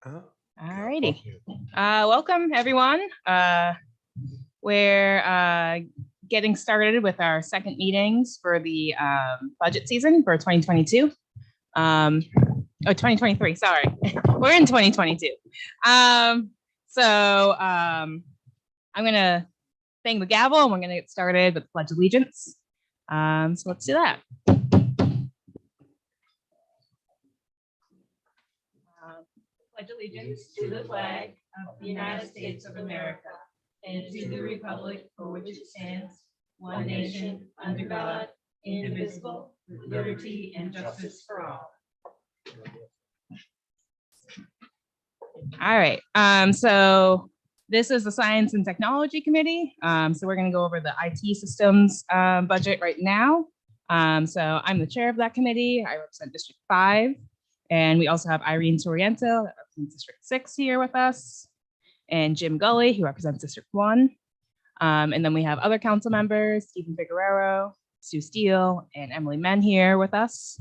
All righty. Welcome, everyone. We're getting started with our second meetings for the budget season for 2022. 2023, sorry. We're in 2022. I'm going to bang the gavel and we're going to get started with the Pledge of Allegiance. So let's do that. Pledge allegiance to the flag of the United States of America and to the republic for which it stands, one nation, under God, indivisible, with liberty and justice for all. All right. So this is the Science and Technology Committee. So we're going to go over the IT systems budget right now. So I'm the chair of that committee. I represent District 5. And we also have Irene Soriento, that represents District 6 here with us, and Jim Gully, who represents District 1. And then we have other council members, Stephen Figueroa, Sue Steele, and Emily Men here with us.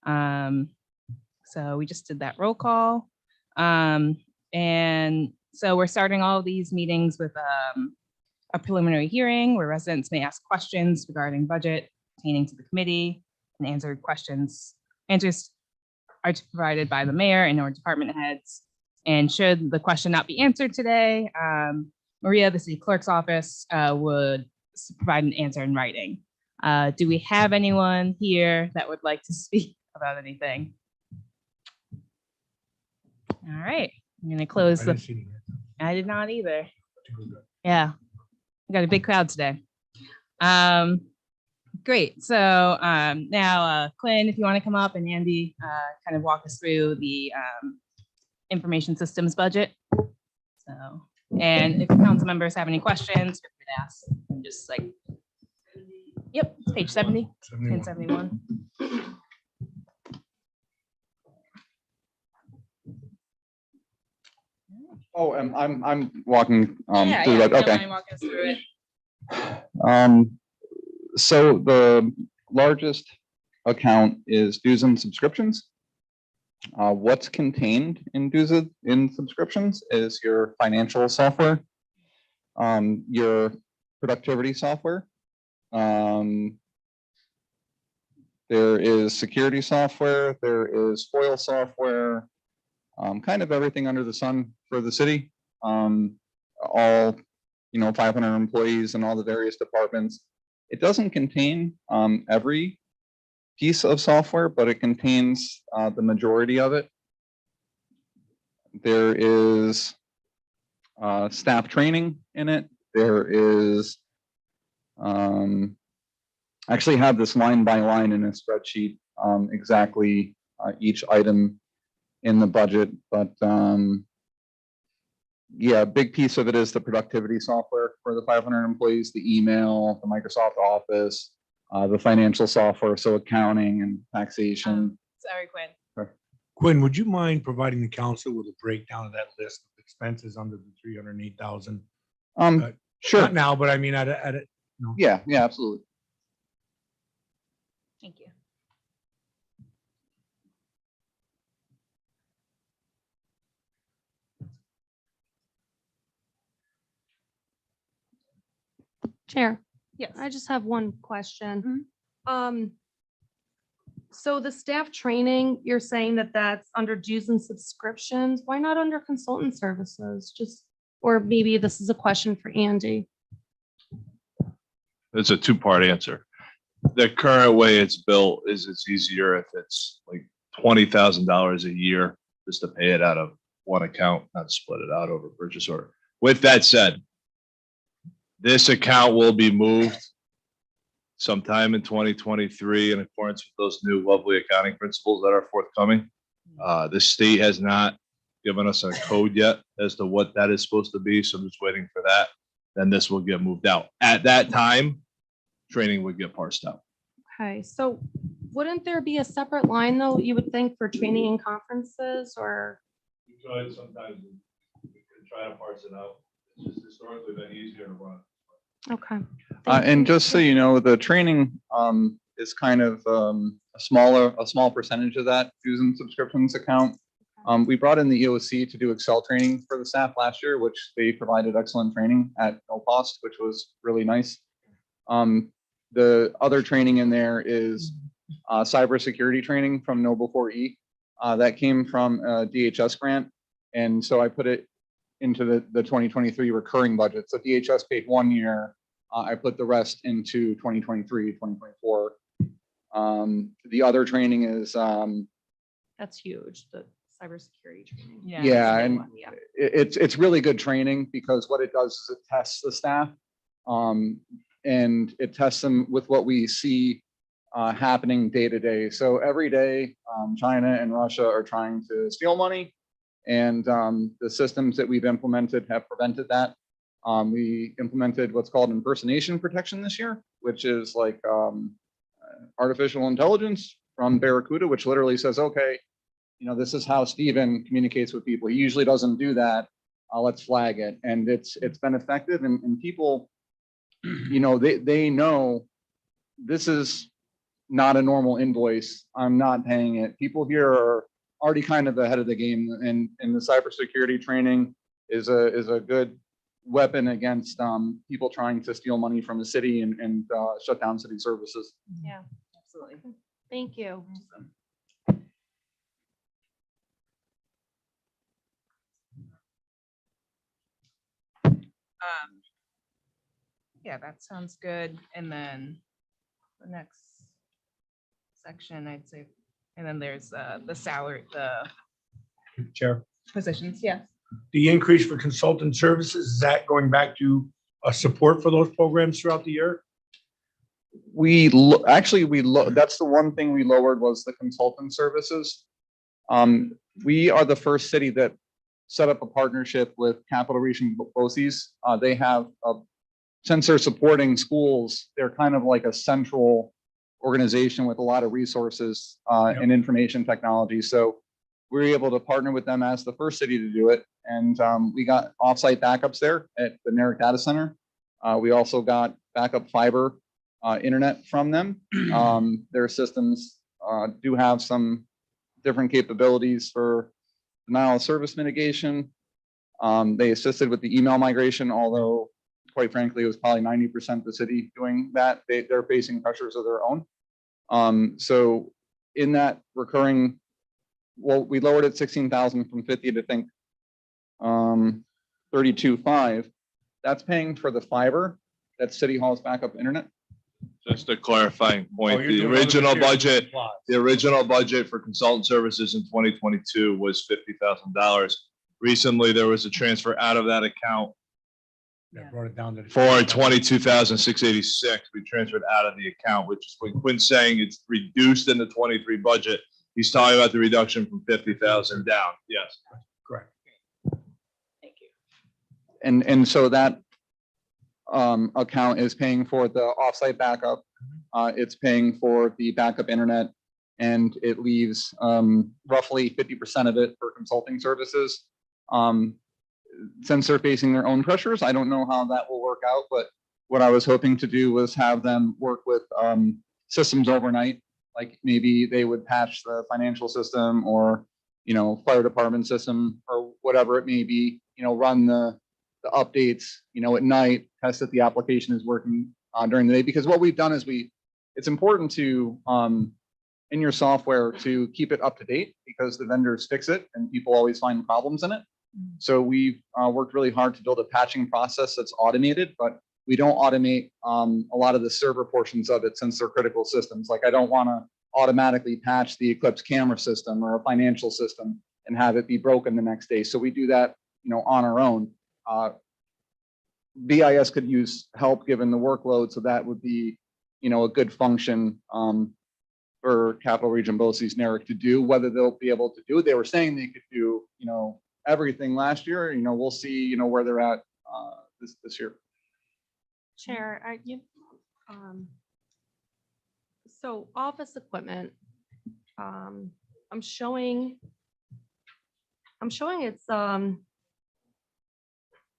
So we just did that roll call. And so we're starting all of these meetings with a preliminary hearing where residents may ask questions regarding budget pertaining to the committee, and answers are provided by the mayor and or department heads. And should the question not be answered today, Maria, the city clerk's office, would provide an answer in writing. Do we have anyone here that would like to speak about anything? All right, I'm gonna close I did not either. Yeah, we got a big crowd today. Great. So now, Quinn, if you want to come up, and Andy kind of walk us through the information systems budget. So, and if council members have any questions, feel free to ask. I'm just like, yep, page 70, 1071. Oh, I'm walking Yeah, through that. Okay. Walk us through it. So the largest account is dues and subscriptions. What's contained in dues and subscriptions is your financial software, your productivity software. There is security software. There is FOIL software. Kind of everything under the sun for the city. All 500 employees and all the various departments. It doesn't contain every piece of software, but it contains the majority of it. There is staff training in it. There is actually have this line by line in a spreadsheet, exactly each item in the budget, but yeah, a big piece of it is the productivity software for the 500 employees, the email, the Microsoft Office, the financial software, so accounting and taxation. Sorry, Quinn. Sure. Quinn, would you mind providing the council with a breakdown of that list of expenses under the 308,000? Sure. Not now, but I mean, at it. No. Yeah, absolutely. Thank you. Chair, Yes. I just have one question. So the staff training, you're saying that that's under dues and subscriptions. Why not under consultant services? Or maybe this is a question for Andy. It's a two-part answer. The current way it's built is it's easier if it's like $20,000 a year just to pay it out of one account, not split it out over purchase order. With that said, this account will be moved sometime in 2023 in accordance with those new lovely accounting principles that are forthcoming. The state has not given us a code yet as to what that is supposed to be, so I'm just waiting for that. Then this will get moved out. At that time, training would get parsed out. Okay, so wouldn't there be a separate line though, you would think, for training and conferences or? We could sometimes we could try to parse it out. It's just historically been easier to run. Okay. And just so you know, the training is kind of a small percentage of that dues and subscriptions account. We brought in the EOC to do Excel training for the staff last year, which they provided excellent training at no cost, which was really nice. The other training in there is cybersecurity training from Noble 4E. That came from a DHS grant. And so I put it into the 2023 recurring budget. So DHS paid 1 year. I put the rest into 2023, 2024. The other training is That's huge, the cybersecurity training. yeah, and Yeah. it's really good training because what it does is it tests the staff, and it tests them with what we see happening day to day. So every day, China and Russia are trying to steal money, and the systems that we've implemented have prevented that. We implemented what's called impersonation protection this year, which is like artificial intelligence from Barracuda, which literally says, okay, this is how Steven communicates with people. He usually doesn't do that. Let's flag it. And it's been effective, and people, they know this is not a normal invoice. I'm not paying it. People here are already kind of ahead of the game, and the cybersecurity training is a good weapon against people trying to steal money from the city and shut down city services. Yeah, Absolutely. thank you. Yeah, that sounds good. And then the next section, I'd say, and then there's the salary, the Chair, positions. Yeah. the increase for consultant services, is that going back to support for those programs throughout the year? That's the one thing we lowered was the consultant services. We are the first city that set up a partnership with Capital Region BOCES. They have since they're supporting schools, they're kind of like a central organization with a lot of resources and information technology. So we were able to partner with them as the first city to do it. And we got offsite backups there at the Narek Data Center. We also got backup fiber internet from them. Their systems do have some different capabilities for denial of service mitigation. They assisted with the email migration, although quite frankly, it was probably 90% the city doing that. They're facing pressures of their own. So in that recurring, well, we lowered it 16,000 from 50 to think 32.5. That's paying for the fiber that City Hall's backup internet. Just a clarifying point, Oh, you're the doing original other materials and budget, supplies. the original budget for consultant services in 2022 was $50,000. Recently, there was a transfer out of that account That brought it down to. for 22,686. We transferred out of the account, which is when Quinn's saying it's reduced in the 23 budget. He's talking about the reduction from 50,000 down. Yes. Correct. Thank you. And so that account is paying for the offsite backup. It's paying for the backup internet, and it leaves roughly 50% of it for consulting services. Since they're facing their own pressures, I don't know how that will work out, but what I was hoping to do was have them work with systems overnight. Like maybe they would patch the financial system or, fire department system or whatever it may be, run the updates, at night, test that the application is working during the day. Because what we've done is it's important to, in your software, to keep it up to date because the vendors fix it and people always find problems in it. So we've worked really hard to build a patching process that's automated, but we don't automate a lot of the server portions of it since they're critical systems. Like I don't want to automatically patch the Eclipse camera system or a financial system and have it be broken the next day. So we do that, on our own. BIS could use help given the workload, so that would be, a good function for Capital Region BOCES NARIC to do. Whether they'll be able to do it, they were saying they could do, everything last year. We'll see, where they're at this year. Chair, so office equipment, I'm showing it's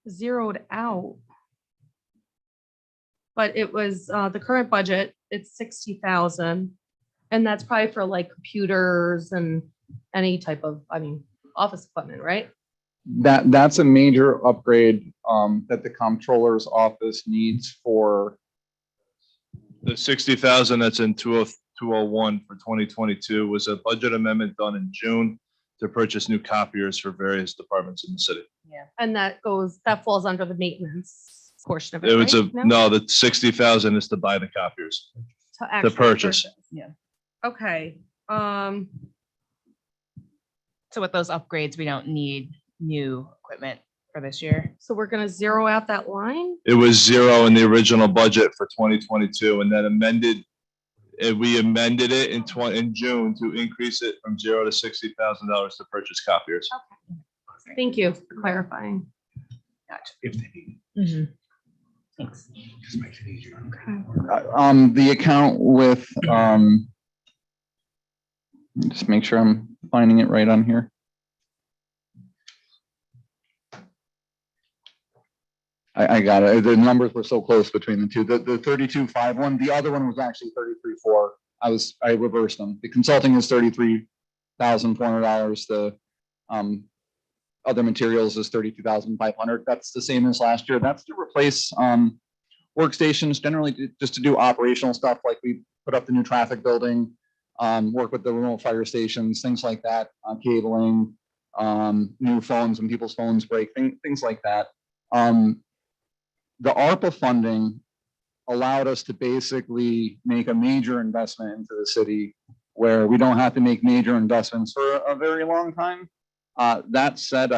zeroed out. But it was the current budget, it's 60,000. And that's probably for like computers and any type of, office equipment, right? That's a major upgrade that the comptroller's office needs for. The 60,000 that's in 201 for 2022 was a budget amendment done in June to purchase new copiers for various departments in the city. And that falls under the maintenance portion of it, It was right? no, the 60,000 is to buy the copiers. actually purchase. Yeah. Okay, So with those upgrades, we don't need new equipment for this year. so we're gonna zero out that line? It was zero in the original budget for 2022 and then we amended it in June to increase it from $0 to $60,000 to purchase copiers. Thank you for clarifying. Gotcha. If they need it, Thanks. just makes it easier. Okay. The account with, just make sure I'm finding it right on here. I got it. The numbers were so close between the two. The 32.51, the other one was actually 33.4. I reversed them. The consulting is $33,400. The other materials is $32,500. That's the same as last year. That's to replace workstations, generally just to do operational stuff, like we put up the new traffic building, work with the remote fire stations, things like that, cabling, new phones when people's phones break, things like that. The ARPA funding allowed us to basically make a major investment into the city where we don't have to make major investments for a very long time. That said,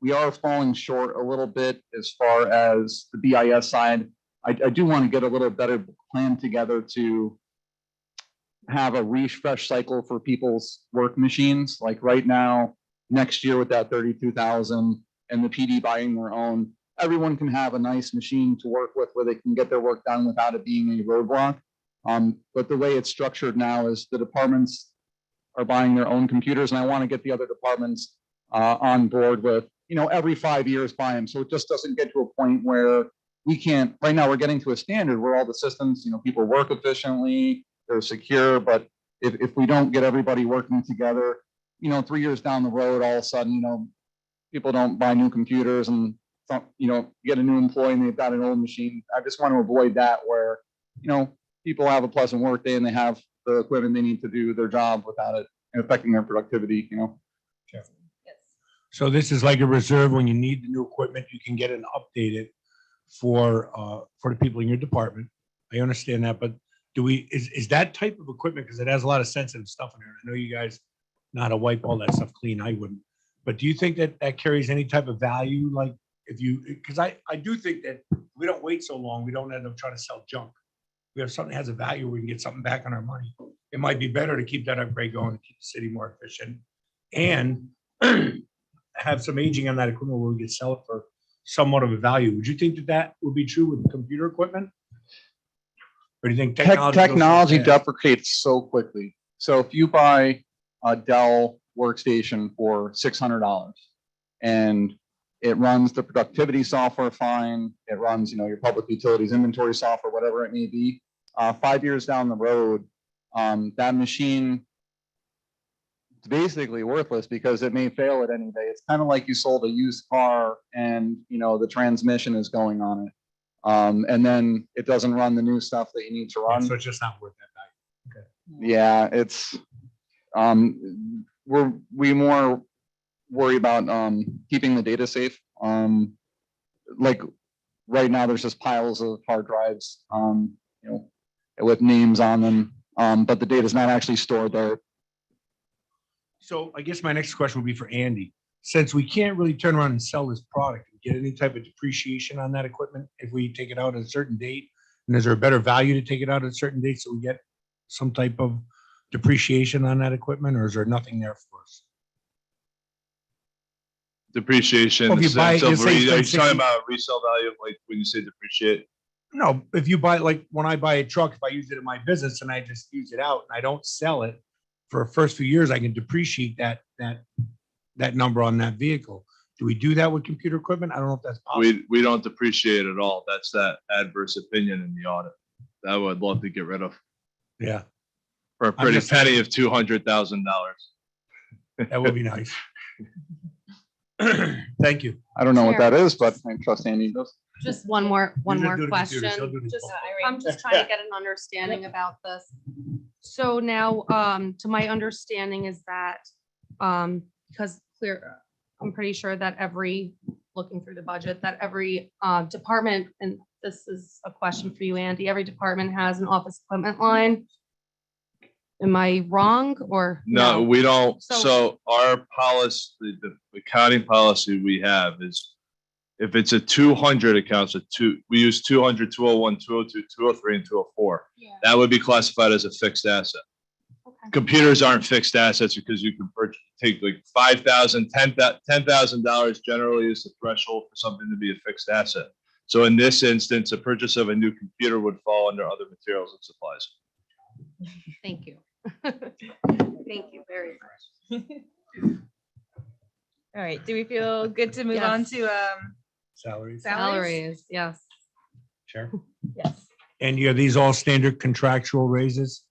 we are falling short a little bit as far as the BIS side. I do want to get a little better plan together to have a refresh cycle for people's work machines. Like right now, next year with that 32,000 and the PD buying their own, everyone can have a nice machine to work with where they can get their work done without it being a roadblock. But the way it's structured now is the departments are buying their own computers, and I want to get the other departments on board with, every 5 years buy them. So it just doesn't get to a point where we can't, right now we're getting to a standard where all the systems, people work efficiently, they're secure, but if we don't get everybody working together, 3 years down the road, all of a sudden, people don't buy new computers and get a new employee and they've got an old machine. I just want to avoid that where, people have a pleasant work day and they have the equipment they need to do their job without it affecting their productivity, So this is like a reserve. When you need the new equipment, you can get it and update it for the people in your department. I understand that, but is that type of equipment, because it has a lot of sensitive stuff in there. I know you guys know how to wipe all that stuff clean. I wouldn't. But do you think that carries any type of value? Like because I do think that if we don't wait so long, we don't end up trying to sell junk. We have something that has a value, we can get something back on our money. It might be better to keep that upgrade going, to keep the city more efficient, and have some aging on that equipment where we could sell it for somewhat of a value. Would you think that would be true with computer equipment? Or do you think technology deprecates so quickly? So if you buy a Dell workstation for $600 and it runs the productivity software fine, it runs, your public utilities inventory software, whatever it may be, 5 years down the road, that machine is basically worthless because it may fail at any day. It's kind of like you sold a used car and, the transmission is going on it. And then it doesn't run the new stuff that you need to run. So it's just not worth that value. Okay. Yeah, it's, we more worry about keeping the data safe. Like right now, there's just piles of hard drives, with names on them, but the data is not actually stored there. So I guess my next question would be for Andy. Since we can't really turn around and sell this product and get any type of depreciation on that equipment if we take it out at a certain date, and is there a better value to take it out at a certain date so we get some type of depreciation on that equipment, or is there nothing there for us? Depreciation. Well, if you buy it, are you let's say it's talking 60 about resale value, like when you say depreciate? No, if you buy, like when I buy a truck, if I use it in my business and I just use it out and I don't sell it for the first few years, I can depreciate that number on that vehicle. Do we do that with computer equipment? I don't know if that's possible. We don't depreciate at all. That's that adverse opinion in the audit. That I would love to get rid of Yeah, for a pretty penny of $200,000. that would be nice. Thank you. I don't know what Chair. that is, but I trust Andy does. Just one more You just do the question. computers, he'll do the Just, phone. I'm just trying to get an understanding about this. So now, to my understanding is that, because I'm pretty sure that looking through the budget, that every department, and this is a question for you, Andy, every department has an office equipment line. Am I wrong or? No, we don't. So- So our policy, the accounting policy we have is if it's a 200 account, we use 200, 201, 202, 203, and 204. Yeah. That would be classified as a fixed asset. Okay. Computers aren't fixed assets because you can take like $5,000, $10,000 generally is the threshold for something to be a fixed asset. So in this instance, a purchase of a new computer would fall under other materials and supplies. Thank you. Thank you very much. All right, do we feel good to move on Yes. to Salaries. salaries? Yes. Sure. Yes. And are these all standard contractual raises?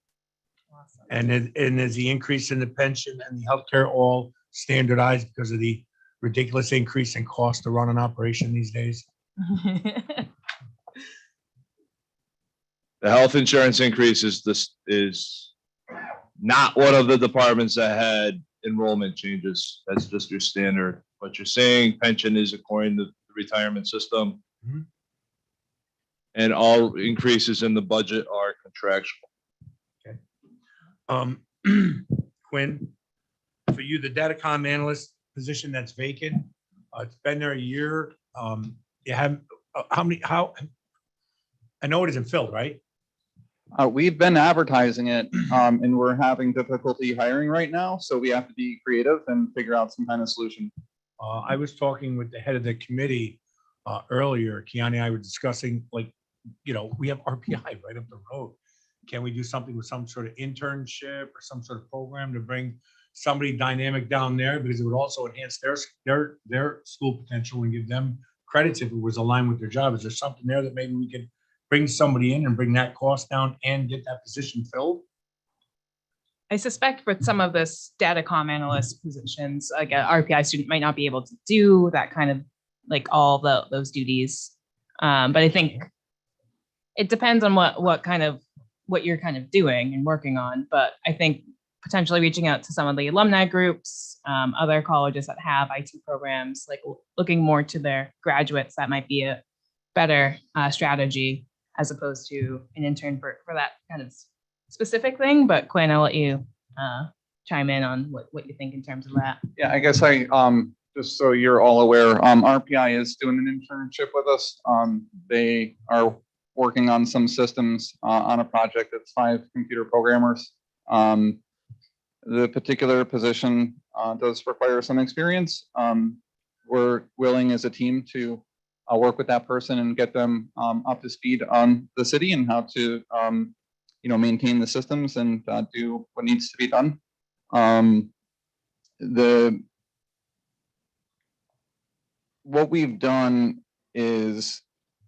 Awesome. And is the increase in the pension and the healthcare all standardized because of the ridiculous increase in cost to run an operation these days? The health insurance increase is not one of the departments that had enrollment changes. That's just your standard. What you're saying, pension is according to the retirement system. Mhm. And all increases in the budget are contractual. Quinn, for you, the datacom analyst position that's vacant, it's been there a year. You have, I know it isn't filled, right? We've been advertising it, and we're having difficulty hiring right now, so we have to be creative and figure out some kind of solution. I was talking with the head of the committee earlier. Kiani and I were discussing, like, we have RPI right up the road. Can we do something with some sort of internship or some sort of program to bring somebody dynamic down there? Because it would also enhance their school potential and give them credits if it was aligned with their job. Is there something there that maybe we could bring somebody in and bring that cost down and get that position filled? I suspect for some of this datacom analyst positions, like an RPI student might not be able to do that kind of, like all those duties. But I think it depends on what you're kind of doing and working on. But I think potentially reaching out to some of the alumni groups, other colleges that have IT programs, like looking more to their graduates, that might be a better strategy as opposed to an intern for that kind of specific thing. But Quinn, I'll let you chime in on what you think in terms of that. Yeah, I guess just so you're all aware, RPI is doing an internship with us. They are working on some systems on a project that's 5 computer programmers. The particular position does require some experience. We're willing as a team to work with that person and get them up to speed on the city and how to maintain the systems and do what needs to be done. What we've done is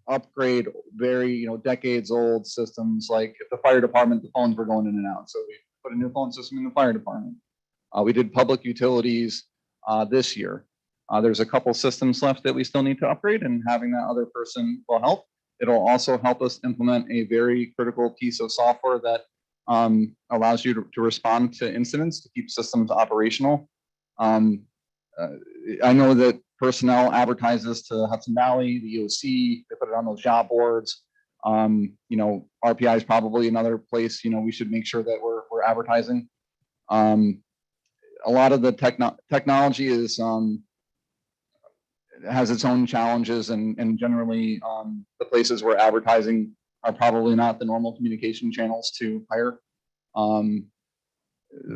upgrade very decades old systems. Like if the fire department, the phones were going in and out, so we put a new phone system in the fire department. We did public utilities this year. There's a couple systems left that we still need to upgrade, and having that other person will help. It'll also help us implement a very critical piece of software that allows you to respond to incidents, to keep systems operational. I know that personnel advertises to Hudson Valley, the EOC, they put it on those job boards. RPI is probably another place, we should make sure that we're advertising. A lot of the technology is has its own challenges, and generally the places we're advertising are probably not the normal communication channels to hire.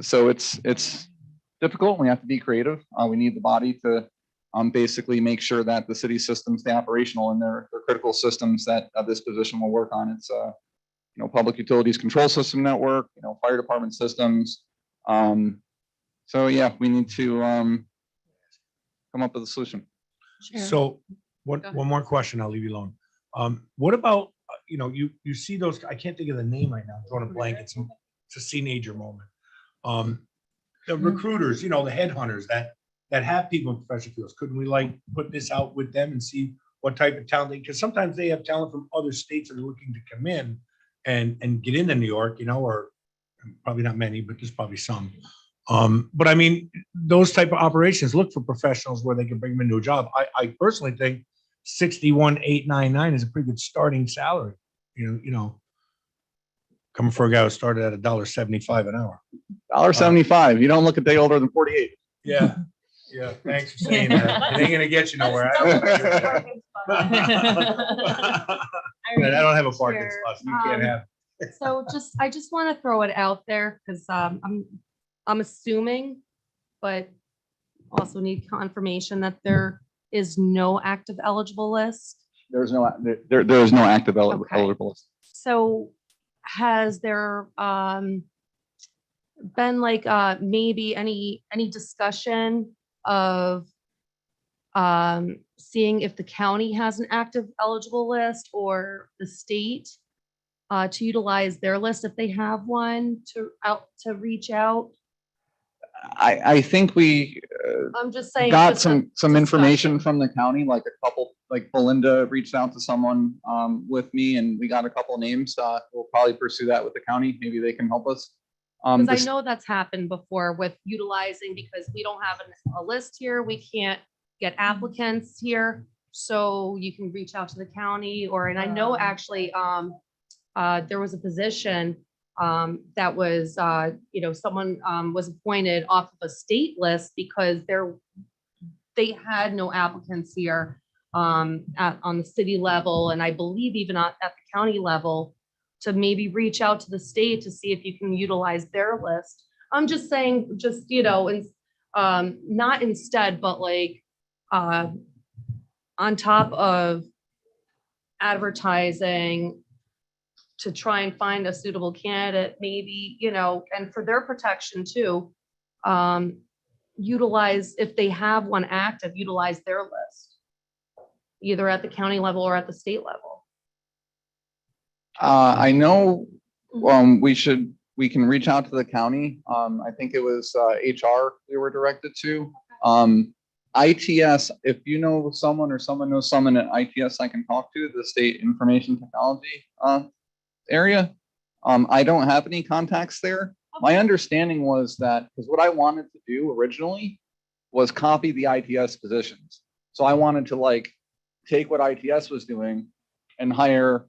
So it's difficult. We have to be creative. We need the body to basically make sure that the city systems stay operational, and they're critical systems that this position will work on. It's public utilities control system network, fire department systems. So yeah, we need to come up with a solution. Sure. So one Go ahead. more question, I'll leave you alone. What about, you see those, I can't think of the name right now, I'm drawing a blank. It's a teenager moment. The recruiters, the headhunters that that have people in professional fields. Couldn't we like put this out with them and see what type of talent because sometimes they have talent from other states that are looking to come in and get into New York, you know, or probably not many, but there's probably some. But I mean, those type of operations look for professionals where they can bring them into a job. I personally think 61,899 is a pretty good starting salary. You know, coming for a guy who started at $1.75 an hour. $1.75. You don't look a day older than 48. Yeah. Yeah. Thanks for saying that. It ain't gonna get you nowhere. I don't have a parking Sure. spot. So you can't have. So I just want to throw it out there because I'm assuming, but also need confirmation that there is no active eligible list. There's no active Okay. eligible list. So has there been like maybe any discussion of seeing if the county has an active eligible list or the state to utilize their list if they have one to reach out? I think we I'm just saying. got just a some information discussion. from the county, like a couple, like Belinda reached out to someone with me and we got a couple of names. We'll probably pursue that with the county. Maybe they can help us. Because I know that's happened before with utilizing, because we don't have a list here, we can't get applicants here. So you can reach out to the county and I know actually, there was a position that was, someone was appointed off of a state list because they had no applicants here on the city level. And I believe even at the county level, to maybe reach out to the state to see if you can utilize their list. I'm just saying, not instead, but like on top of advertising to try and find a suitable candidate, maybe, and for their protection too, utilize, if they have one active, utilize their list, either at the county level or at the state level. I know we can reach out to the county. I think it was HR we were directed to. ITS, if you know someone or someone knows someone at ITS I can talk to, the State Information Technology area. I don't have any contacts there. My understanding was that, because what I wanted to do originally was copy the ITS positions. So I wanted to like take what ITS was doing and hire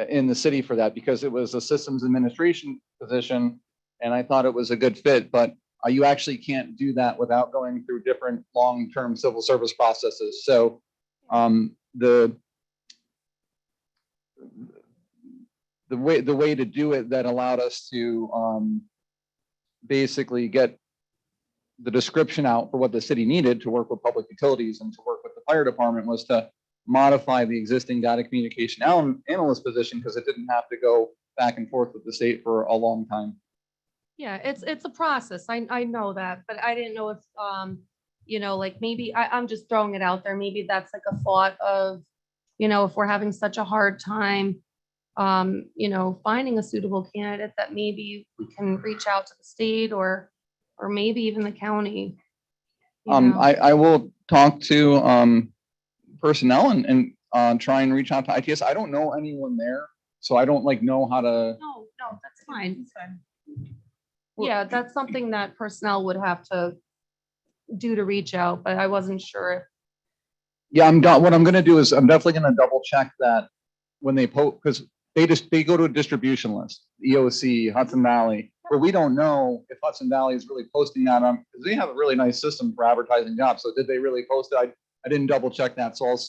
in the city for that, because it was a systems administration position and I thought it was a good fit, but you actually can't do that without going through different long-term civil service processes. So the way to do it that allowed us to basically get the description out for what the city needed to work with public utilities and to work with the fire department was to modify the existing data communication analyst position, because it didn't have to go back and forth with the state for a long time. Yeah, it's a process. I know that, but I didn't know if, like maybe I'm just throwing it out there. Maybe that's like a thought of, if we're having such a hard time, finding a suitable candidate, that maybe we can reach out to the state or maybe even the county. I will talk to personnel and try and reach out to ITS. I don't know anyone there, so I don't know how to. No, that's fine. It's fine. Yeah, that's something that personnel would have to do to reach out, but I wasn't sure. Yeah, what I'm going to do is I'm definitely going to double check that when they post, because they go to a distribution list, EOC, Hudson Valley, but we don't know if Hudson Valley is really posting that on, because they have a really nice system for advertising jobs. So did they really post it? I didn't double check that. So I'll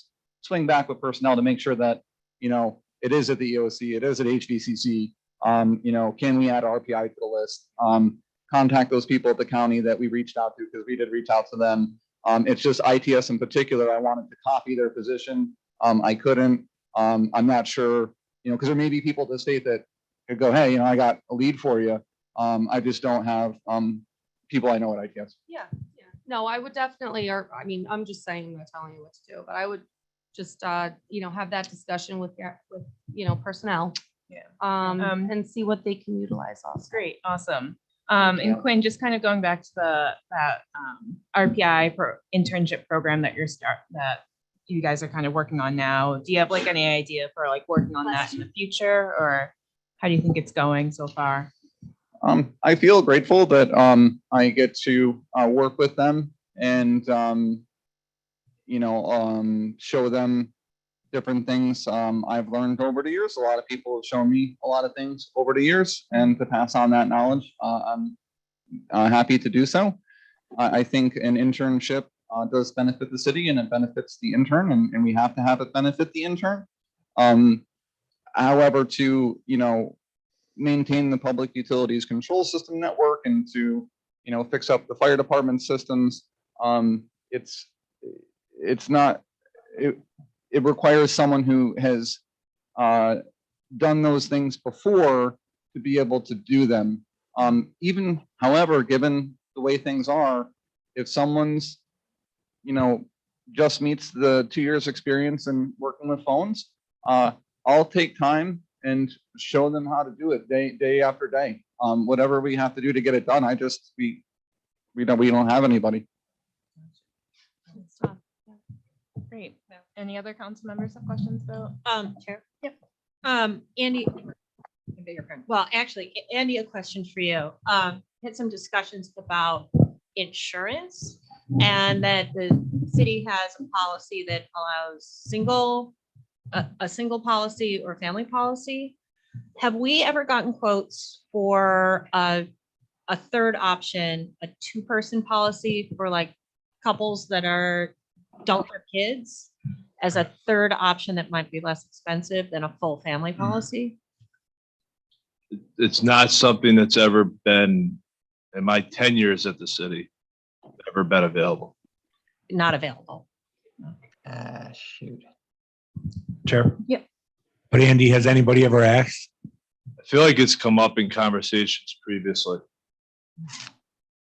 swing back with personnel to make sure that, it is at the EOC, it is at HVCC. Can we add RPI to the list? Contact those people at the county that we reached out to, because we did reach out to them. It's just ITS in particular. I wanted to copy their position. I couldn't. I'm not sure, because there may be people at the state that could go, hey, I got a lead for you. I just don't have people I know at ITS. Yeah. No, I would definitely, I'm just saying, I'm not telling you what to do, but I would just, have that discussion with personnel. Yeah. And see what they can utilize also. Great, awesome. And Quinn, just kind of going back to that RPI internship program that that you guys are kind of working on now. Do you have like any idea for like working on that in the future, or how do you think it's going so far? I feel grateful that I get to work with them and show them different things I've learned over the years. A lot of people have shown me a lot of things over the years, and to pass on that knowledge, I'm happy to do so. I think an internship does benefit the city, and it benefits the intern, and we have to have it benefit the intern. However, to maintain the public utilities control system network and to fix up the fire department systems, it's not. It requires someone who has done those things before to be able to do them. However, given the way things are, if someone's, just meets the 2 years experience in working with phones, I'll take time and show them how to do it day after day. Whatever we have to do to get it done, we don't have anybody. Great. Any other council members have questions about? Chair. Yep. Andy. Well, actually, Andy, a question for you. Had some discussions about insurance and that the city has a policy that allows a single policy or family policy. Have we ever gotten quotes for a third option, a 2-person policy for like couples that don't have kids, as a third option that might be less expensive than a full family policy? It's not something that's ever been, in my 10 years at the city, ever been available. Not available. Shoot. Chair? Yep. But Andy, has anybody ever asked? I feel like it's come up in conversations previously.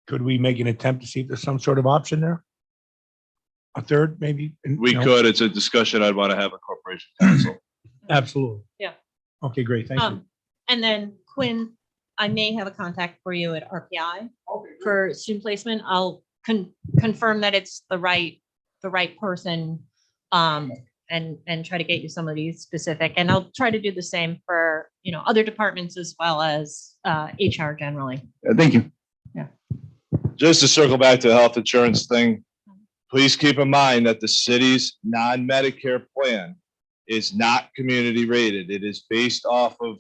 Could we make an attempt to see if there's some sort of option there? A third, maybe? We could, it's a discussion I'd want to have a corporation council. Absolutely. Yeah. Okay, great. Thank you. And then Quinn, I may have a contact for you at RPI for student placement. I'll confirm that it's the right person, and try to get you some of these specific, and I'll try to do the same for, other departments as well as HR generally. Thank you. Just to circle back to the health insurance thing, please keep in mind that the city's non-Medicare plan is not community rated. It is based off of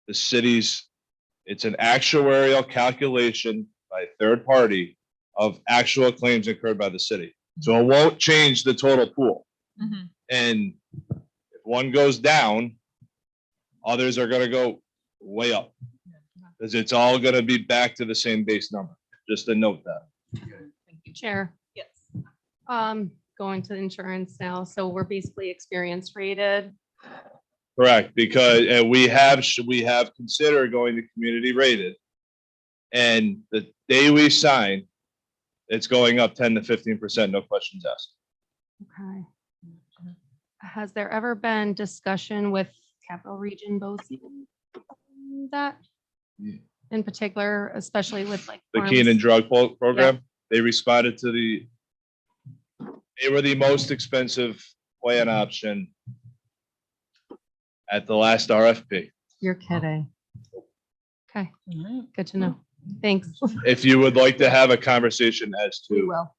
the city's, it's an actuarial calculation by a third party of actual claims incurred by the city. So it won't change the total pool. And if one goes down, others are going to go way up, because it's all going to be back to the same base number. Just to note that. Thank you, Chair. Yes. Going to insurance now. So we're basically experience rated. Correct, because we have considered going to community rated, and the day we sign, it's going up 10 to 15%, no questions asked. Okay. Has there ever been discussion with Capital Region BOCES that in particular, especially with like The farms? Keenan drug program, they responded to they were the most expensive plan option at the last RFP. You're kidding. Okay, good to know. Thanks. If you would like to have a conversation as We to will.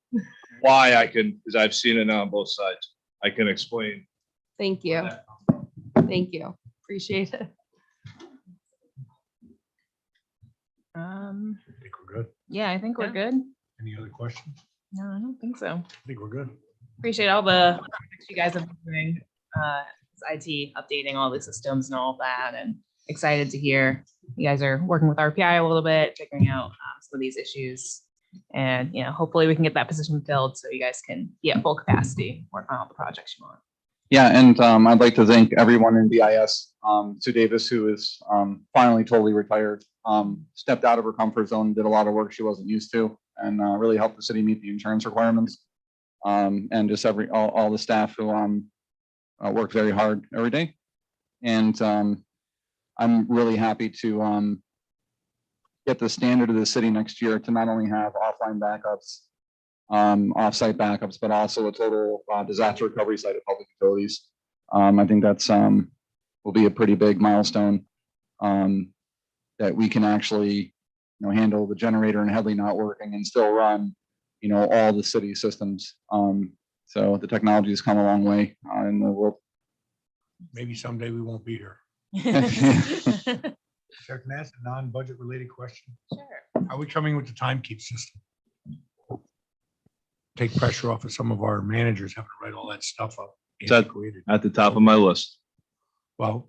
why because I've seen it on both sides, I can explain. Thank you. Thank you. Appreciate it. I think we're good. Yeah, I think we're good. Any other questions? No, I don't think so. I think we're good. Appreciate all the projects you guys have been doing, IT, updating all the systems and all of that, and excited to hear you guys are working with RPI a little bit, figuring out some of these issues. And, hopefully we can get that position filled so you guys can be at full capacity, work on all the projects you want. Yeah, and I'd like to thank everyone in BIS. Sue Davis, who is finally totally retired, stepped out of her comfort zone, did a lot of work she wasn't used to, and really helped the city meet the insurance requirements. And just all the staff who work very hard every day. And I'm really happy to get the standard of the city next year to not only have offline backups, offsite backups, but also a total disaster recovery site of public utilities. I think that's will be a pretty big milestone that we can actually, handle the generator in Headley not working and still run, all the city systems. So the technology has come a long way in the world. Maybe someday we won't be here. Sir, can I ask a non-budget related question? Sure. Are we coming with the timekeep system? Take pressure off of some of our managers having to write all that stuff up. that- Antiquated. At the top of my list. Well,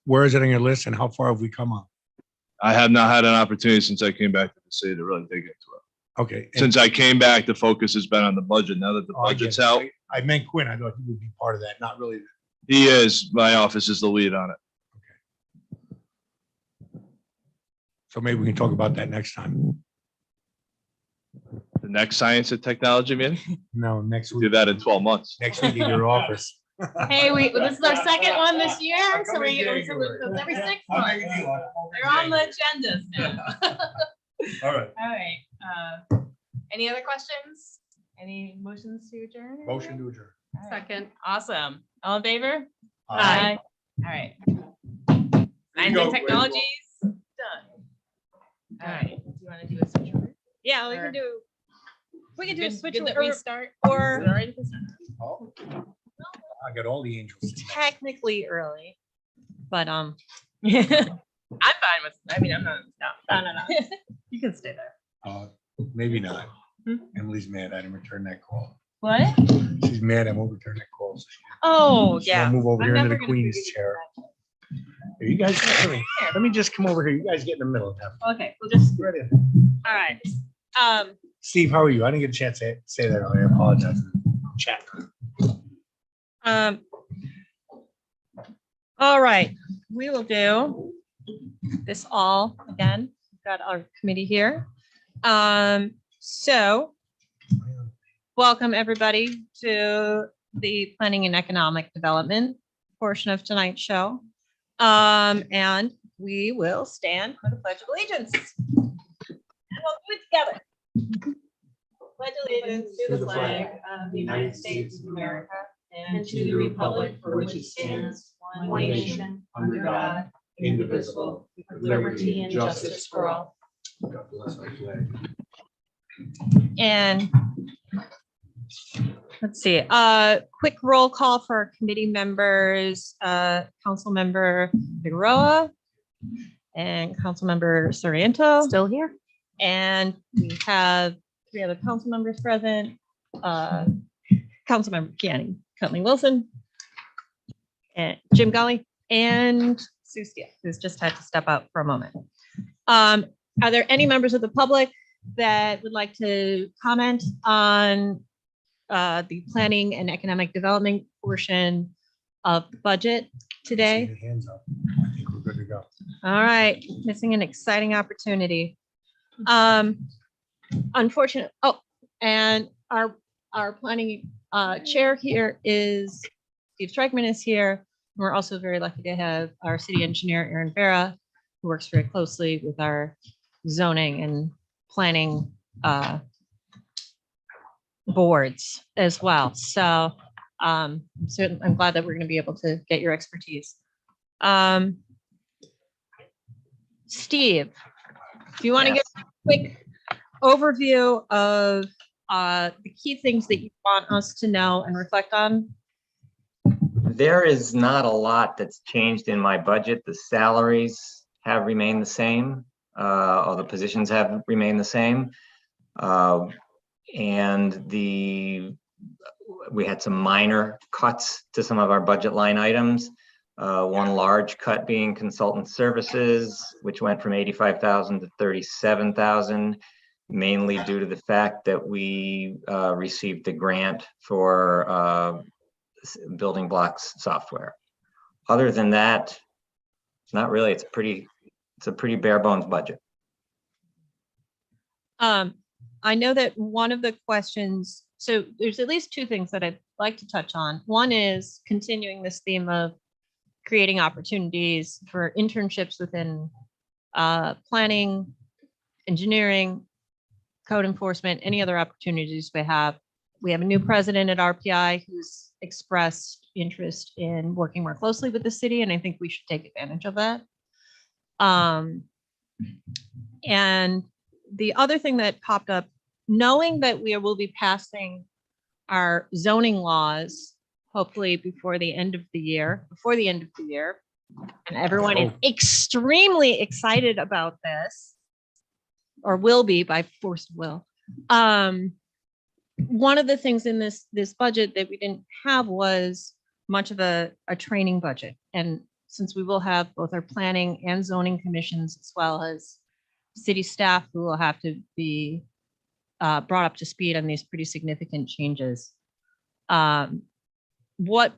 where is it on your list and how far have we come on? I have not had an opportunity since I came back to the city to really dig into it. Okay. and- Since I came back, the focus has been on the budget. Now that the Oh, I get budget's it. out, I meant Quinn. I thought he would be part of that. Not really. he is, my office is the lead on it. So maybe we can talk about that next time. The next science and technology meeting, No, next do week. that in 12 months. Next week in your office. Hey, this is our second one this year, I'll so come in we, January. it's every 6 I'll months. make a deal. I'll come They're on the over agendas now. All right. All right, any other questions? Any motions to adjourn? Motion to adjourn. All right. Second. Awesome. All in favor? Aye. All right. you Science go. and technologies, done. All right, do you want to do a switch over? Yeah, we Or- can do. We can do a Good- switch good that or, we start. or- Is it all right if we start? Oh, I got all the angels. technically early, but I'm fine with, I'm not, no. you can stay there. Maybe not. Hmm? Emily's mad. I didn't return that call. What? She's mad. I won't return that call. So Oh, I'll yeah. move over I'm here into never the gonna queen's forgive you chair. for Here, you guys, let me just come over here. You guys get in the middle of that. Okay, we'll just, Right in. all right. Steve, how are you? I didn't get a chance to say that earlier. I apologize. Chat. All right, we will do this all again. We've got our committee here. So welcome everybody to the Planning and Economic Development portion of tonight's show. And we will stand for the Pledge of Allegiance. And we'll do it together. Pledge allegiance to the flag of the United States of America and to the republic for which it stands, one nation, under God, indivisible, with liberty and justice for all. God bless our flag. And let's see, quick roll call for our committee members, Councilmember Figueroa and Councilmember Sorrento. Still here? And we have 3 other council members present, Councilmember Keating, Cuntley Wilson, and Jim Gully, and Sue Steele, who's just had to step out for a moment. Are there any members of the public that would like to comment on the planning and economic development portion of the budget today? See the hands up. I think we're good to go. All right, missing an exciting opportunity. Unfortunate, and our planning chair here is Steve Strikeman is here. We're also very lucky to have our city engineer, Aaron Vera, who works very closely with our zoning and planning boards as well. So I'm glad that we're going to be able to get your expertise. Steve, do you want to give a quick overview of the key things that you want us to know and reflect on? There is not a lot that's changed in my budget. The salaries have remained the same. All the positions have remained the same. And we had some minor cuts to some of our budget line items. One large cut being consultant services, which went from 85,000 to 37,000, mainly due to the fact that we received the grant for building blocks software. Other than that, not really. It's a pretty bare bones budget. I know that one of the questions, so there's at least 2 things that I'd like to touch on. One is continuing this theme of creating opportunities for internships within planning, engineering, code enforcement, any other opportunities we have. We have a new president at RPI who's expressed interest in working more closely with the city, and I think we should take advantage of that. And the other thing that popped up, knowing that we will be passing our zoning laws, hopefully before the end of the year, and everyone is extremely excited about this, or will be by force of will. One of the things in this budget that we didn't have was much of a training budget. And since we will have both our planning and zoning commissions, as well as city staff who will have to be brought up to speed on these pretty significant changes. What,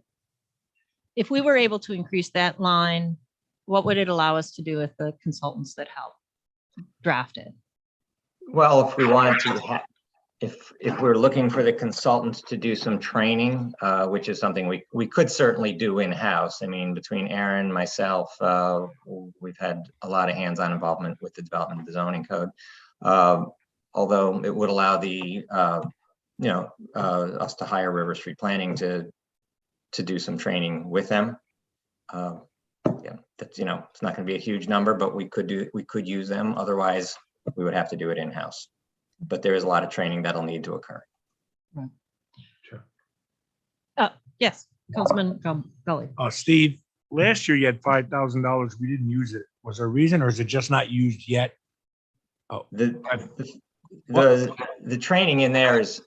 if we were able to increase that line, what would it allow us to do with the consultants that help draft it? Well, if we wanted to, if we're looking for the consultants to do some training, which is something we could certainly do in-house. I mean, between Aaron, myself, we've had a lot of hands-on involvement with the development of the zoning code. Although it would allow the, us to hire River Street Planning to do some training with them. Yeah, that's, it's not going to be a huge number, but we could use them. Otherwise, we would have to do it in-house. But there is a lot of training that'll need to occur. Sure. Yes, Councilman Gully. Steve, last year you had $5,000. We didn't use it. Was there a reason, or is it just not used yet? Oh, The training in there is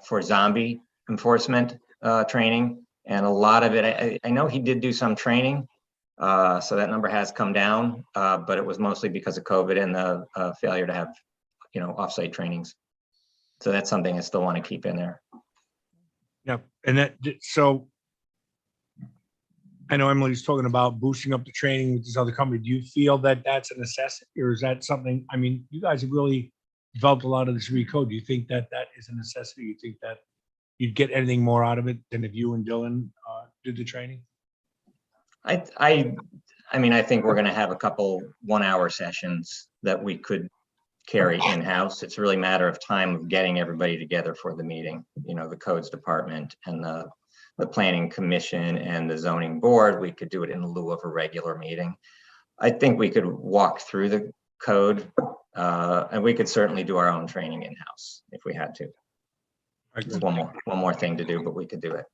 for zombie enforcement training, and a lot of it, I know he did do some training, so that number has come down, but it was mostly because of COVID and the failure to have offsite trainings. So that's something I still want to keep in there. yeah. And so I know Emily's talking about boosting up the training with this other company. Do you feel that that's a necessity, or is that something, I mean, you guys have really developed a lot of this recode. Do you think that that is a necessity? You think that you'd get anything more out of it than if you and Dylan did the training? I mean, I think we're going to have a couple 1-hour sessions that we could carry in-house. It's really a matter of time of getting everybody together for the meeting. The codes department and the planning commission and the zoning board. We could do it in lieu of a regular meeting. I think we could walk through the code, and we could certainly do our own training in-house if we had to. There's one more thing to do, but we could do it.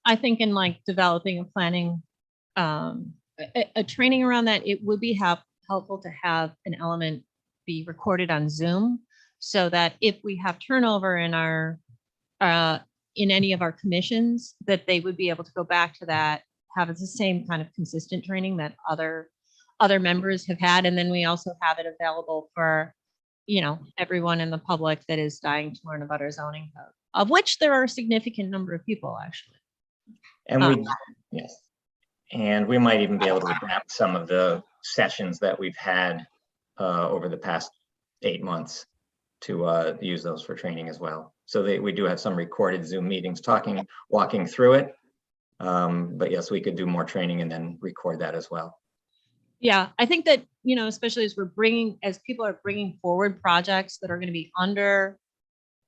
I think in like developing a planning, a training around that, it would be helpful to have an element be recorded on Zoom, so that if we have turnover in our in any of our commissions, that they would be able to go back to that, have the same kind of consistent training that other members have had. And then we also have it available for, everyone in the public that is dying to learn about our zoning code, of which there are a significant number of people actually. And yes. And we might even be able to adapt some of the sessions that we've had over the past 8 months to use those for training as well. So we do have some recorded Zoom meetings walking through it. But yes, we could do more training and then record that as well. Yeah, I think that, especially as people are bringing forward projects that are going to be under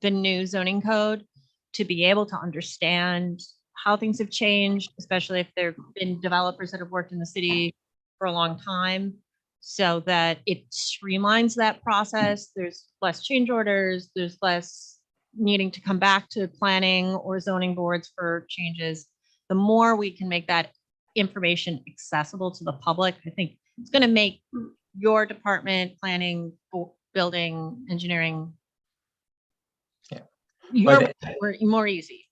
the new zoning code, to be able to understand how things have changed, especially if there have been developers that have worked in the city for a long time, so that it streamlines that process. There's less change orders, there's less needing to come back to planning or zoning boards for changes. The more we can make that information accessible to the public, I think it's going to make your department, planning, building, engineering, more easy.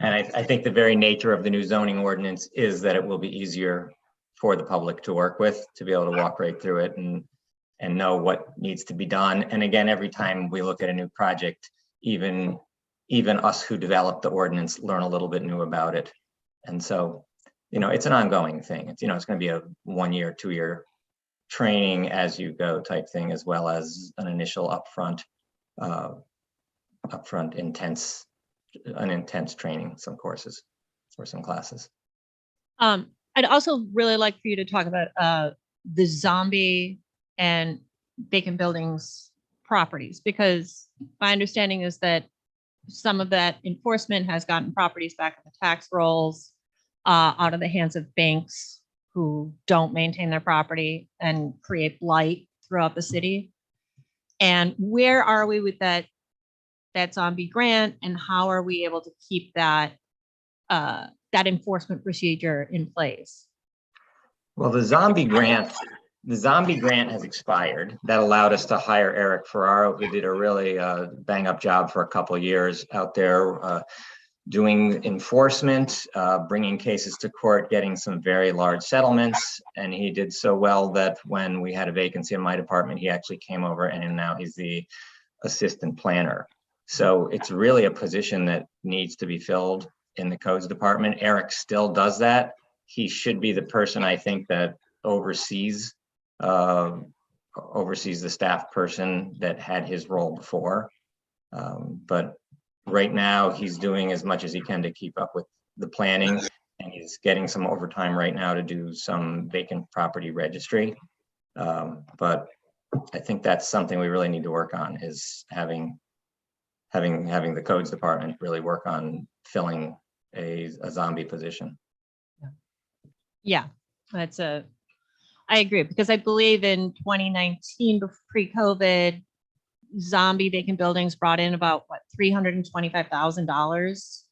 And I think the very nature of the new zoning ordinance is that it will be easier for the public to work with, to be able to walk right through it and know what needs to be done. And again, every time we look at a new project, even us who developed the ordinance learn a little bit new about it. And so, it's an ongoing thing. It's going to be a 1-year, 2-year training as you go type thing, as well as an initial upfront intense training, some courses or some classes. I'd also really like for you to talk about the zombie and vacant buildings properties? Because my understanding is that some of that enforcement has gotten properties back in the tax rolls, out of the hands of banks who don't maintain their property and create blight throughout the city. And where are we with that zombie grant, and how are we able to keep that enforcement procedure in place? Well, the zombie grant has expired. That allowed us to hire Eric Ferraro, who did a really bang up job for a couple of years out there doing enforcement, bringing cases to court, getting some very large settlements. And he did so well that when we had a vacancy in my department, he actually came over, and now he's the assistant planner. So it's really a position that needs to be filled in the codes department. Eric still does that. He should be the person, I think, that oversees the staff person that had his role before. But right now, he's doing as much as he can to keep up with the planning, and he's getting some overtime right now to do some vacant property registry. But I think that's something we really need to work on, is having the codes department really work on filling a zombie position. Yeah, I agree, because I believe in 2019, pre-COVID, zombie vacant buildings brought in about $325,000.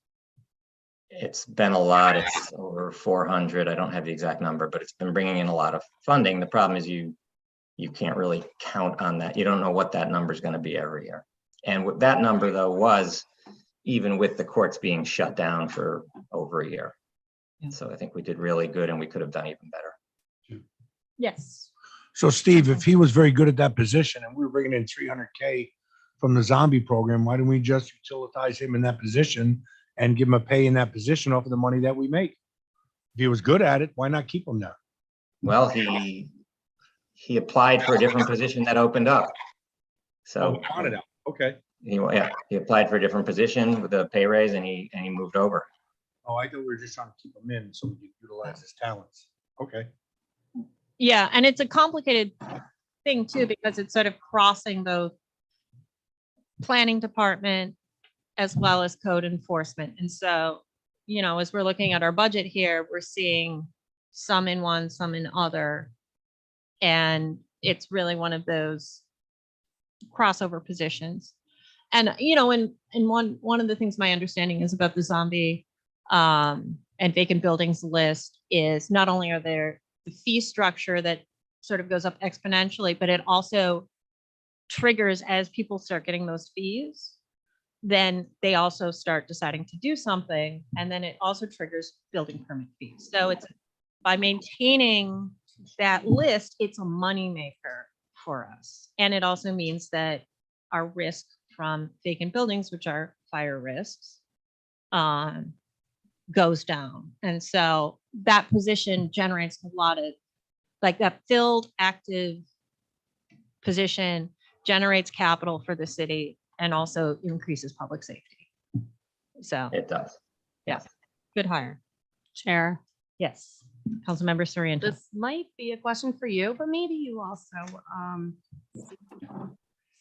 It's been a lot. It's over 400. I don't have the exact number, but it's been bringing in a lot of funding. The problem is you can't really count on that. You don't know what that number is going to be every year. And what that number, though, was even with the courts being shut down for over a year. Yeah. So I think we did really good, and we could have done even better. Yes. So Steve, if he was very good at that position and we were bringing in 300K from the zombie program, why didn't we just utilize him in that position and give him a pay in that position off of the money that we make? If he was good at it, why not keep him there? Well, he applied for a different position that opened up. So Oh, wanted out. Okay. he applied for a different position with a pay raise, and he moved over. Oh, I thought we were just trying to keep him in so we could utilize his talents. Okay. Yeah, and it's a complicated thing too, because it's sort of crossing both planning department as well as code enforcement. And so, as we're looking at our budget here, we're seeing some in one, some in other. And it's really one of those crossover positions. And, and one of the things my understanding is about the zombie and vacant buildings list is not only are there the fee structure that sort of goes up exponentially, but it also triggers as people start getting those fees, then they also start deciding to do something. And then it also triggers building permit fees. So it's by maintaining that list, it's a moneymaker for us. And it also means that our risk from vacant buildings, which are fire risks, goes down. And so that position generates a lot of, that filled active position generates capital for the city and also increases public safety. So It does. yeah, good hire. Chair, Yes. Councilmember Sorrento. this might be a question for you, but maybe you also.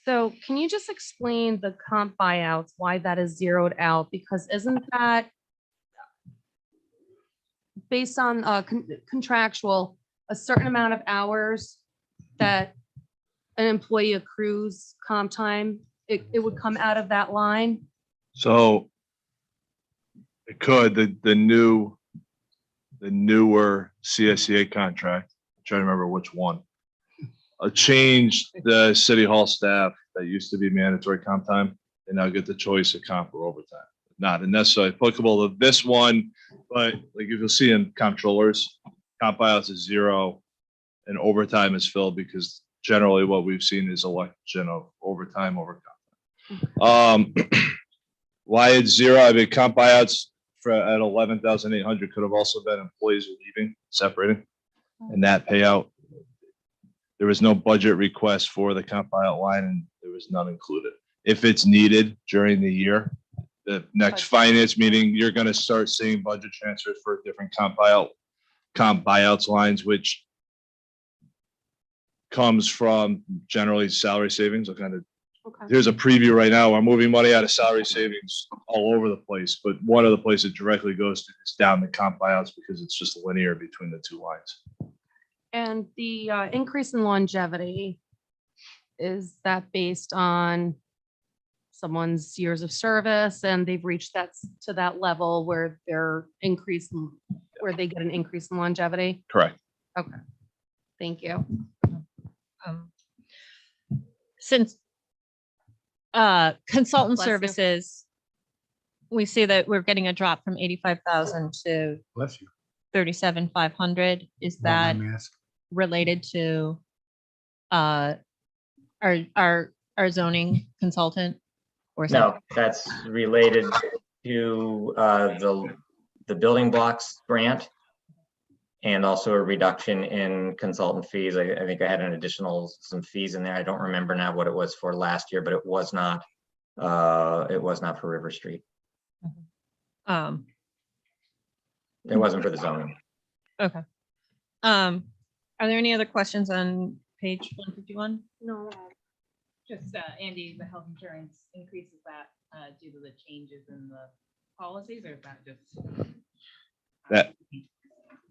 So can you just explain the comp buyouts, why that is zeroed out? Because isn't that based on contractual, a certain amount of hours that an employee accrues comp time, it would come out of that line? So it could, the newer CSEA contract, I'm trying to remember which one, changed the city hall staff that used to be mandatory comp time. They now get the choice of comp or overtime. Not necessarily applicable to this one, but like if you'll see in comptrollers, comp buyouts is 0 and overtime is filled, because generally what we've seen is election of overtime over comp. Why it's 0? I mean, comp buyouts at 11,800 could have also been employees leaving, separating, and that payout. There was no budget request for the comp buyout line, and there was none included. If it's needed during the year, the next finance meeting, you're going to start seeing budget transfers for different comp buyouts lines, which comes from generally salary savings. I'll kind of, Okay. here's a preview right now. We're moving money out of salary savings all over the place, but one of the places it directly goes to is down the comp buyouts because it's just linear between the two lines. And the increase in longevity, is that based on someone's years of service and they've reached to that level where where they get an increase in longevity? Correct. Okay, thank you. Since consultant Bless you. services, we see that we're getting a drop from 85,000 to Bless you. 37,500. Is Want my that mask? related to our zoning consultant? Or is that- No, that's related to the building blocks grant and also a reduction in consultant fees. I think I had some fees in there. I don't remember now what it was for last year, but it was not for River Street. Um, It wasn't for the zoning. okay. Are there any other questions on page 151? No. Just, Andy, the health insurance increases that due to the changes in the policies, or is that just?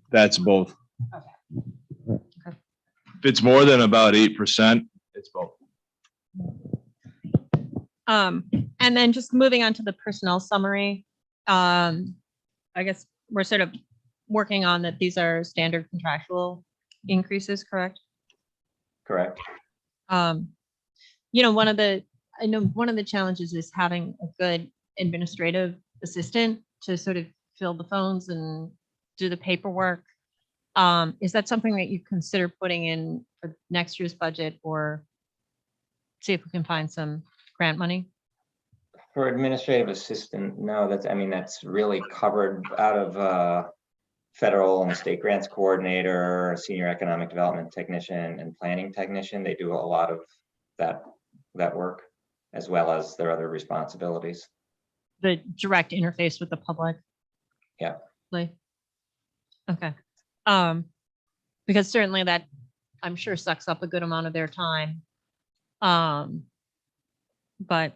That's both. Okay. If it's more than about 8%, it's both. And then just moving on to the personnel summary. I guess we're sort of working on that. These are standard contractual increases, correct? Correct. You know, one of the challenges is having a good administrative assistant to sort of fill the phones and do the paperwork. Is that something that you consider putting in for next year's budget, or see if we can find some grant money? For administrative assistant, no, that's really covered out of federal and state grants coordinator, senior economic development technician, and planning technician. They do a lot of that work, as well as their other responsibilities. The direct interface with the public? Yeah. Like, okay. Because certainly that, I'm sure, sucks up a good amount of their time. But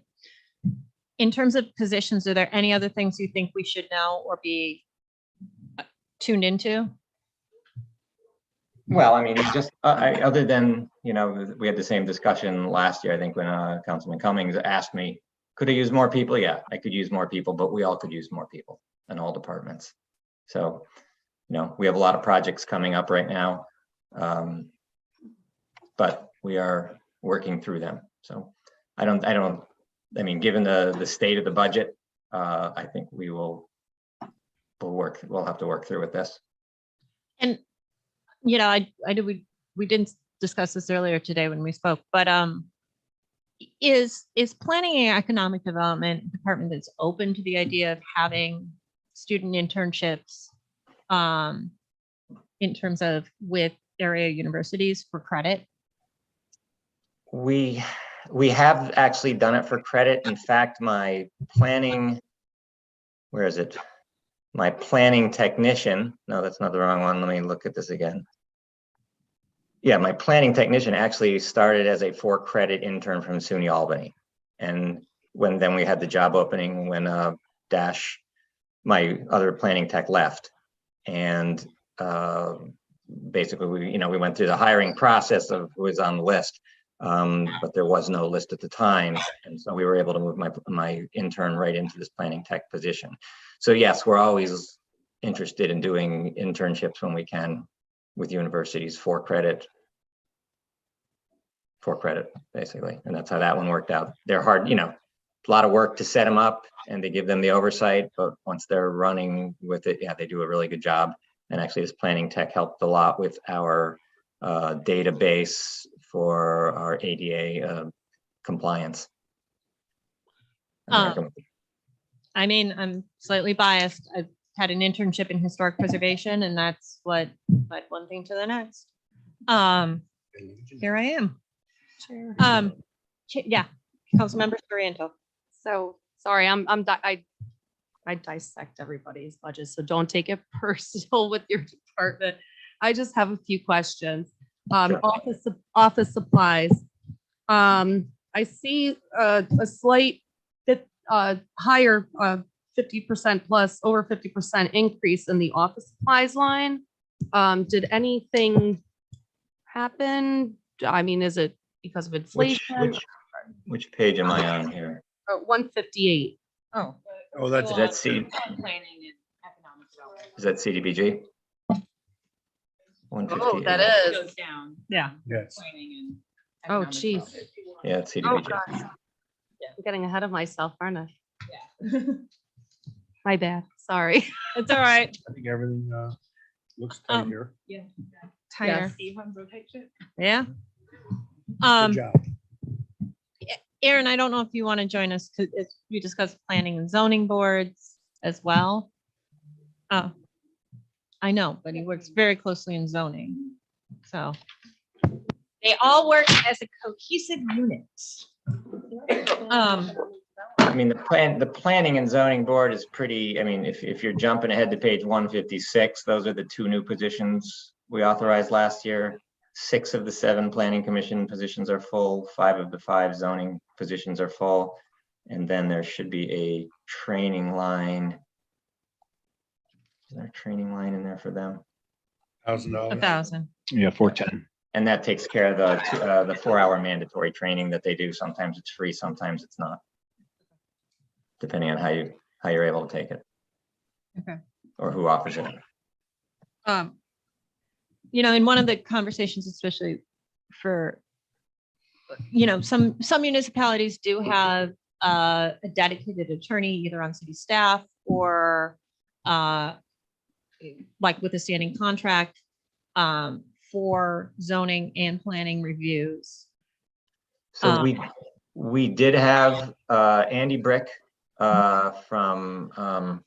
in terms of positions, are there any other things you think we should know or be tuned into? Well, I mean, just other than, we had the same discussion last year, I think, when Councilman Cummings asked me, could I use more people? Yeah, I could use more people, but we all could use more people in all departments. So, we have a lot of projects coming up right now, but we are working through them. So I mean, given the state of the budget, I think we'll have to work through with this. And, I know we didn't discuss this earlier today when we spoke, but is planning and economic development a department that's open to the idea of having student internships in terms of with area universities for credit? We have actually done it for credit. In fact, my planning technician, no, that's not the wrong one. Let me look at this again. Yeah, my planning technician actually started as a 4-credit intern from SUNY Albany. And then we had the job opening when Dash, my other planning tech, left. And basically we went through the hiring process of who was on the list. But there was no list at the time. And so we were able to move my intern right into this planning tech position. So yes, we're always interested in doing internships when we can with universities for credit, basically. And that's how that one worked out. They're hard, a lot of work to set them up, and they give them the oversight, but once they're running with it, yeah, they do a really good job. And actually this planning tech helped a lot with our database for our ADA compliance. I mean, I'm slightly biased. I've had an internship in historic preservation, and that's what led one thing to the next. Here I am. Chair. Yeah, Councilmember Soriento. So sorry, I dissect everybody's budget, so don't take it personal with your department. I just have a few questions. Sure. office supplies. I see a slight higher 50% plus, over 50% increase in the office supplies line. Did anything happen? I mean, is it because of inflation? Which page am I on here? 158. Oh. Oh, that's, Is that C, Planning and economic development. is that CDBG? Oh, that 158. is. Goes down. Yeah. yes. Planning and. Oh, economic geez. development. Yeah, it's Oh, CDBG. gosh. I'm getting ahead of myself, aren't I? Yeah. My bad. Sorry. It's all right. I think everything looks tight Um, here. Tighter. Yeah. Good job. Aaron, I don't know if you want to join us because we discussed planning and zoning boards as well. Oh, I know, but he works very closely in zoning. So they all work as a cohesive unit. I mean, the planning and zoning board is pretty, I mean, if you're jumping ahead to page 156, those are the 2 new positions we authorized last year. 6 of the 7 planning commission positions are full, 5 of the 5 zoning positions are full. And then there should be a training line. Is there a training line in there for them? $1,000. 1,000. Yeah, 410. And that takes care of the 4-hour mandatory training that they do. Sometimes it's free, sometimes it's not. Depending on how you're able to take it. Okay. Or who offers it. In one of the conversations, especially for, some municipalities do have a dedicated attorney either on city staff or like with a standing contract for zoning and planning reviews. So we did have Andy Brick from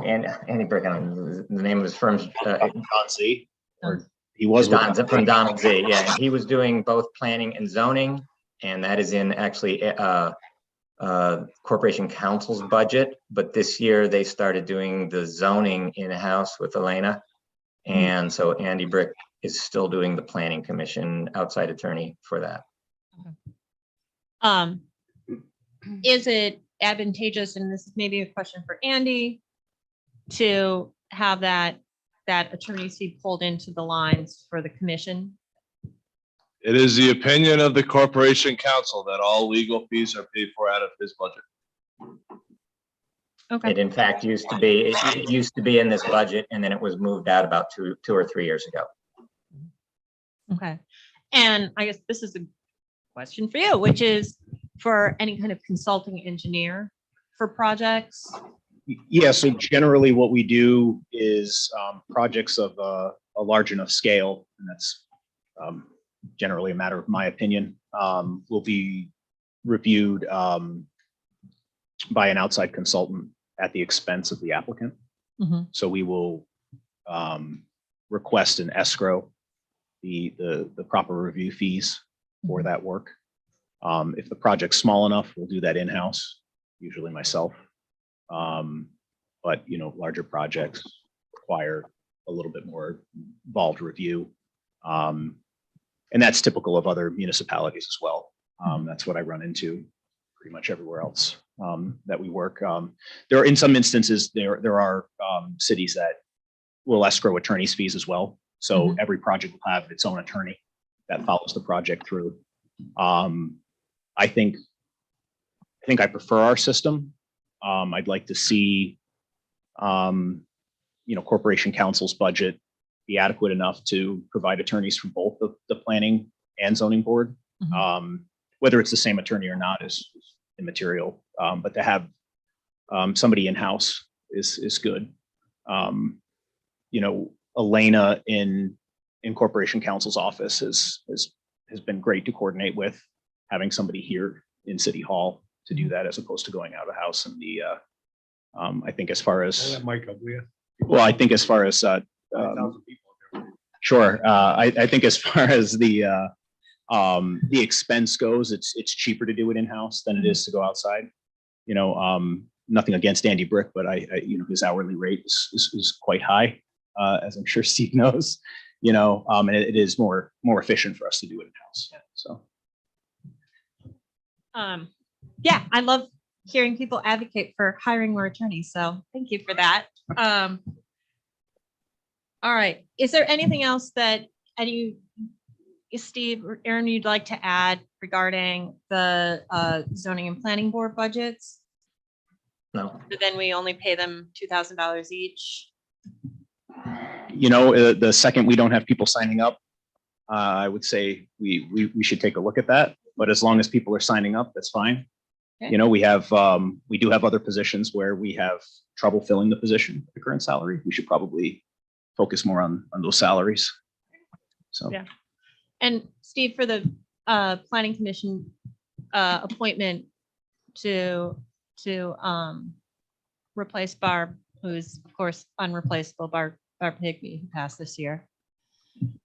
Andy Brick, I don't know the name of his firm's Don Z, or he was with from Donald Z. Yeah, and he was doing both planning and zoning, and that is in actually Corporation Council's budget. But this year they started doing the zoning in-house with Elena, and so Andy Brick is still doing the planning commission outside attorney for that. Is it advantageous, and this is maybe a question for Andy, to have that attorney fee pulled into the lines for the commission? It is the opinion of the corporation council that all legal fees are paid for out of his budget. Okay. It in fact used to be, it used to be in this budget, and then it was moved out about two or 3 years ago. Okay. And I guess this is a question for you, which is for any kind of consulting engineer for projects. Yeah, so generally what we do is projects of a large enough scale, and that's generally a matter of my opinion, will be reviewed by an outside consultant at the expense of the applicant. Mhm. So we will request an escrow, the proper review fees for that work. If the project's small enough, we'll do that in-house, usually myself. But larger projects require a little bit more involved review. And that's typical of other municipalities as well. That's what I run into pretty much everywhere else that we work. There are, in some instances, there are cities that will escrow attorney's fees as well. So every project will have its own attorney that follows the project through. I think I prefer our system. I'd like to see, Corporation Council's budget be adequate enough to provide attorneys from both the planning and zoning board. Whether it's the same attorney or not is immaterial, but to have somebody in-house is good. Elena in Corporation Council's office has been great to coordinate with, having somebody here in City Hall to do that as opposed to going out of the house. And I think as far as, Mike, up with you. well, I think as far as, 5,000 people. sure. I think as far as the expense goes, it's cheaper to do it in-house than it is to go outside. Nothing against Andy Brick, but his hourly rate is quite high, as I'm sure Steve knows. and it is more efficient for us to do it in-house. So. Yeah, I love hearing people advocate for hiring more attorneys. So thank you for that. All right. Is there anything else that Steve or Aaron, you'd like to add regarding the zoning and planning board budgets? No. But then we only pay them $2,000 each. The second we don't have people signing up, I would say we should take a look at that. But as long as people are signing up, that's fine. Okay. We do have other positions where we have trouble filling the position at the current salary. We should probably focus more on those salaries. So. Yeah. And Steve, for the planning commission appointment to replace Barb, who's of course unreplaceable, Barb Higby, who passed this year.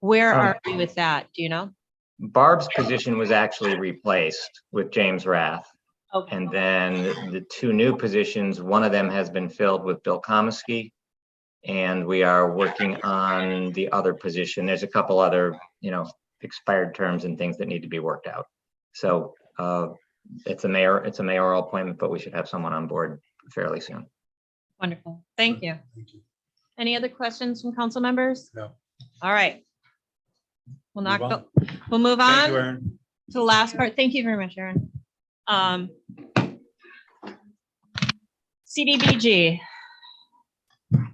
Where are we with that? Do you know? Barb's position was actually replaced with James Rath. Okay. And then the two new positions, one of them has been filled with Bill Komisky. And we are working on the other position. There's a couple other, expired terms and things that need to be worked out. So it's a mayoral appointment, but we should have someone on board fairly soon. Wonderful. Thank you. Any other questions from council members? No. All right. We'll Move on. we'll move Thank on you, Aaron. to the last part. Thank you very much, Aaron. CDBG.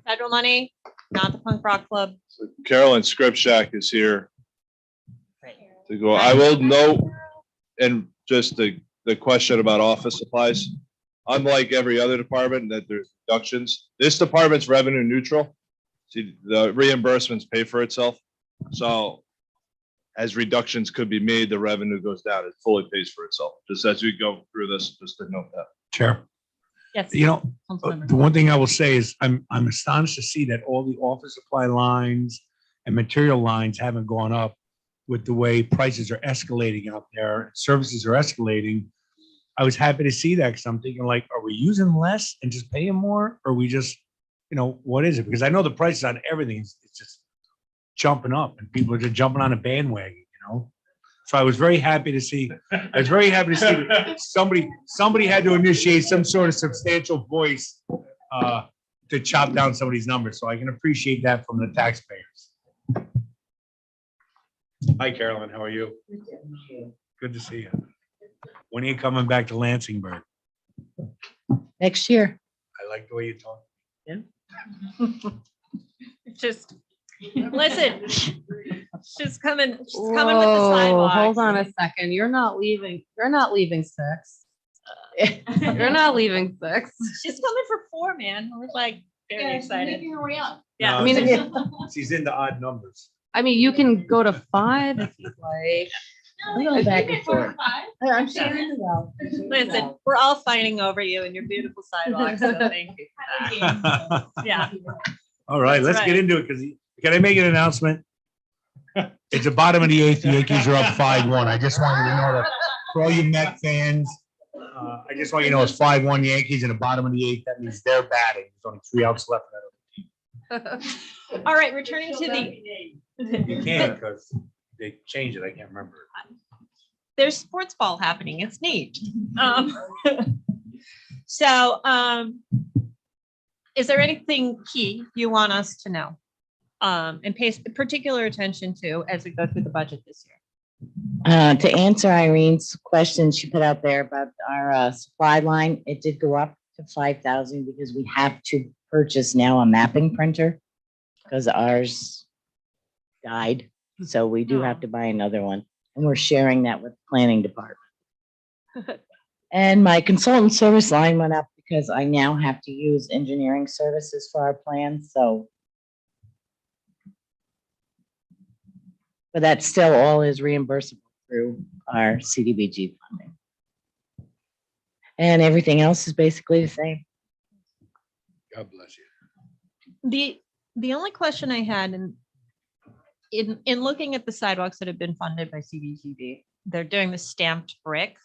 Federal money, not the punk rock club. So Carolyn Scripshack is here to go. I will note, and just the question about office supplies, unlike every other department that there's reductions, this department's revenue neutral. See, the reimbursements pay for itself. So as reductions could be made, the revenue goes down. It fully pays for itself. Just as we go through this, just to note that. Chair, Yes. the one thing I will say is I'm astonished to see that all the office supply lines and material lines haven't gone up with the way prices are escalating out there. Services are escalating. I was happy to see that because I'm thinking like, are we using less and just paying more? Or are we just, what is it? Because I know the prices on everything is just jumping up and people are just jumping on a bandwagon, So I was very happy to see, that somebody had to initiate some sort of substantial voice to chop down some of these numbers. So I can appreciate that from the taxpayers. Hi, Carolyn. How are you? Good to see you. When are you coming back to Lansingburg? Next year. I like the way you talk. Just listen. She's coming with the Whoa, sidewalks. hold on a second. You're not leaving 6. You're not leaving 6. She's coming for 4, man. We're like very excited. Yeah. No, I mean, she's into odd numbers. you can go to 5 if you'd like. I'm going back and forth. I'm sure you will. Listen, we're all fighting over you and your beautiful sidewalks. So thank you. Yeah. All right, That's let's get right. into it. Can I make an announcement? It's the bottom of the 8th. The Yankees are up 5-1. I just want you to know that for all you Met fans, I just want you to know it's 5-1 Yankees in the bottom of the 8th. That means they're batting. There's only 3 outs left. All right, returning to the. You can't because they changed it. I can't remember. There's sports ball happening. It's neat. Is there anything key you want us to know? And pay particular attention to as we go through the budget this year? To answer Irene's question she put out there about our supply line, it did go up to 5,000 because we have to purchase now a mapping printer because ours died. So we do have to buy another one, and we're sharing that with the planning department. And my consultant service line went up because I now have to use engineering services for our plans. So, but that still all is reimbursable through our CDBG funding. And everything else is basically the same. God bless you. The only question I had in looking at the sidewalks that have been funded by CDBG, they're doing the stamped brick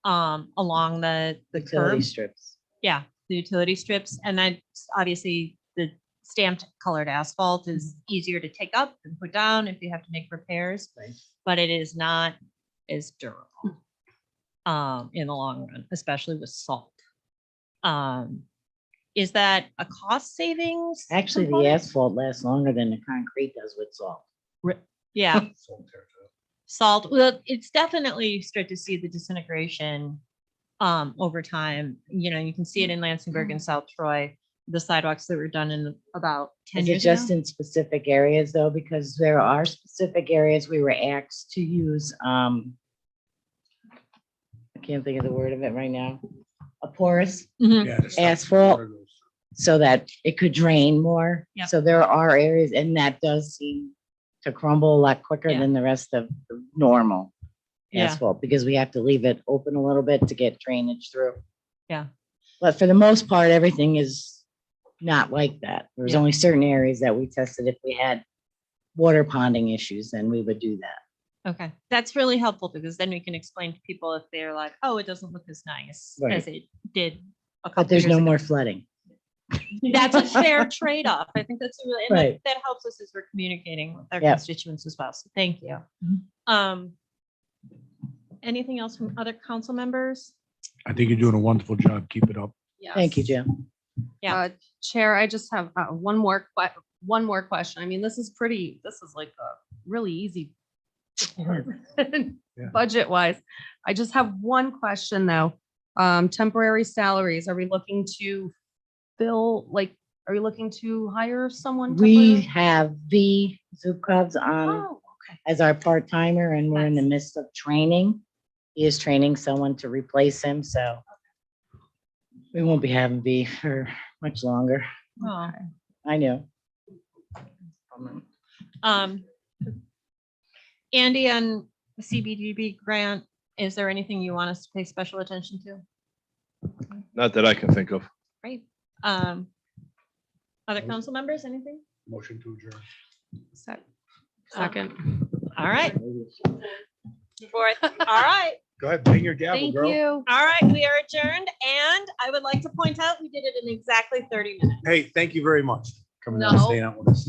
along the Utility curb. strips. Yeah, the utility strips, and then obviously the stamped colored asphalt is easier to take up and put down if you have to make repairs, but it is not as durable in the long run, especially with salt. Is that a cost savings? Actually, the component? asphalt lasts longer than the concrete does with salt. Yeah, salt, well, it's definitely, you start to see the disintegration over time. You know, you can see it in Lansingburg and South Troy, the sidewalks that were done in about 10 Is it years ago. just in specific areas though? Because there are specific areas we were asked to use, I can't think of the word of it right now. A porous, Mhm. Yeah, the stuff- Asphalt. water goes- so that it could drain more. Yep. So there are areas, and that does seem to crumble a lot quicker Yeah. than the rest of the normal Yeah, asphalt, because we have to leave it open a little bit to get drainage through. yeah, But for the most part, everything is not like that. There's Yeah. only certain areas that we tested. If we had water ponding issues, then we would do that. okay. That's really helpful because then we can explain to people if they're like, oh, it doesn't look as nice Right. as it did a couple But there's years no ago. more flooding. That's a fair trade-off. I think that's a really, and Right. that helps us as we're communicating with our Yep. constituents as well. So thank you. Mhm. Anything else from other council members? I think you're doing a wonderful job. Keep it up. Thank you, Yes. Jim. Yeah. Chair, I just have one more question. I mean, this is like a really easy budget wise. I just have one question though. Temporary salaries, are we looking to are we looking to hire someone? We temporarily? have V Zubkovs on Oh, okay. as our part-timer, and we're in the Nice. midst of training. He is training someone to replace him, so we won't be having V for much longer. Oh, I know. Andy, on the CBDB grant, is there anything you want us to pay special attention to? Not that I can think of. Great. Other council members, anything? Motion to adjourn. Second. All right. All right. Go ahead, bang your gavel, Thank girl. you. All right. We are adjourned. And I would like to point out, we did it in exactly 30 minutes. Hey, thank you very much. Coming down, No. staying out with us.